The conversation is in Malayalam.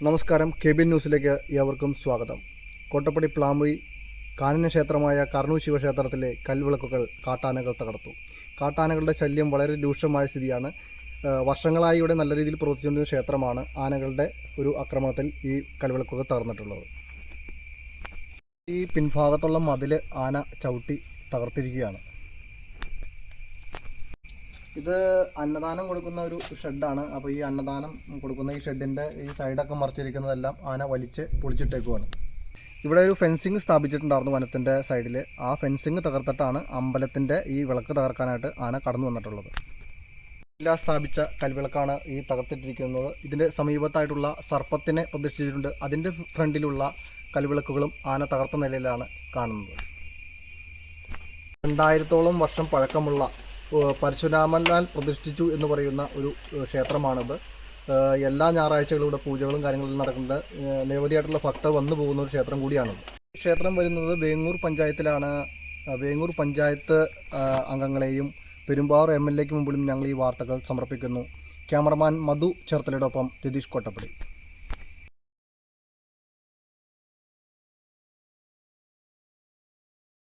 നമസ്കാരം. കെ.ബി.എൻ ന്യൂസിലേക്ക് ഏവർക്കും സ്വാഗതം. കോട്ടപ്പടി പ്ലാമുഴി കാനന ക്ഷേത്രമായ കർണൂൽ ശിവക്ഷേത്രത്തിലെ കൽവിളക്കുകൾ കാട്ടാനകൾ തകർത്തു. കാട്ടാനകളുടെ ശല്യം വളരെ രൂക്ഷമായ സ്ഥിതിയാണ്. വർഷങ്ങളായി ഇവിടെ നല്ല രീതിയിൽ പ്രവർത്തിച്ചുകൊണ്ടിരുന്ന ക്ഷേത്രമാണ്. ആനകളുടെ ഒരു ആക്രമണത്തിൽ ഈ കൽവിളക്കുകൾ തകർന്നിട്ടുള്ളത്. ഈ പിൻഭാഗത്തുള്ള മതിൽ ആന ചവിട്ടി തകർത്തിരിക്കുകയാണ്. ഇത് അന്നദാനം കൊടുക്കുന്ന ഒരു ഷെഡാണ്. അപ്പോൾ ഈ അന്നദാനം കൊടുക്കുന്ന ഈ ഷെഡിൻ്റെ ഈ സൈഡൊക്കെ മറിച്ചിരിക്കുന്നതെല്ലാം ആന വലിച്ച് പൊളിച്ചിട്ടേക്കുവാണ്. ഇവിടെ ഒരു ഫെൻസിങ് സ്ഥാപിച്ചിട്ടുണ്ടായിരുന്നു വനത്തിൻ്റെ സൈഡിൽ. ആ ഫെൻസിങ് തകർത്തിട്ടാണ് അമ്പലത്തിൻ്റെ ഈ വിളക്ക് തകർക്കാനായിട്ട് ആന കടന്നു വന്നിട്ടുള്ളത്. സ്ഥാപിച്ച കൽവിളക്കാണ് ഈ തകർത്തിട്ടിരിക്കുന്നത്. ഇതിൻ്റെ സമീപത്തായിട്ടുള്ള സർപ്പത്തിനെ പ്രതിഷ്ഠിച്ചിട്ടുണ്ട്. അതിൻ്റെ ഫ്രണ്ടിലുള്ള കൽവിളക്കുകളും ആന തകർത്ത നിലയിലാണ് കാണുന്നത്. 2000-ഓളം വർഷം പഴക്കമുള്ള പരശുരാമനാൽ പ്രതിഷ്ഠിച്ചു എന്ന് പറയുന്ന ഒരു ക്ഷേത്രമാണിത്. എല്ലാ ഞായറാഴ്ചകളും ഇവിടെ പൂജകളും കാര്യങ്ങളും നടക്കുന്നത്. നിരവധിയായിട്ടുള്ള ഭക്തർ വന്നു പോകുന്ന ഒരു ക്ഷേത്രം കൂടിയാണിത്. ഈ ക്ഷേത്രം വരുന്നത് വേങ്ങൂർ പഞ്ചായത്തിലാണ്. വേങ്ങൂർ പഞ്ചായത്ത് അംഗങ്ങളെയും പെരുമ്പാവൂർ MLA ക്ക് മുമ്പിലും ഞങ്ങൾ ഈ വാർത്തകൾ സമർപ്പിക്കുന്നു. ക്യാമറമാൻ മധു ചേർത്തലയോടൊപ്പം രതീഷ് കോട്ടപ്പടി.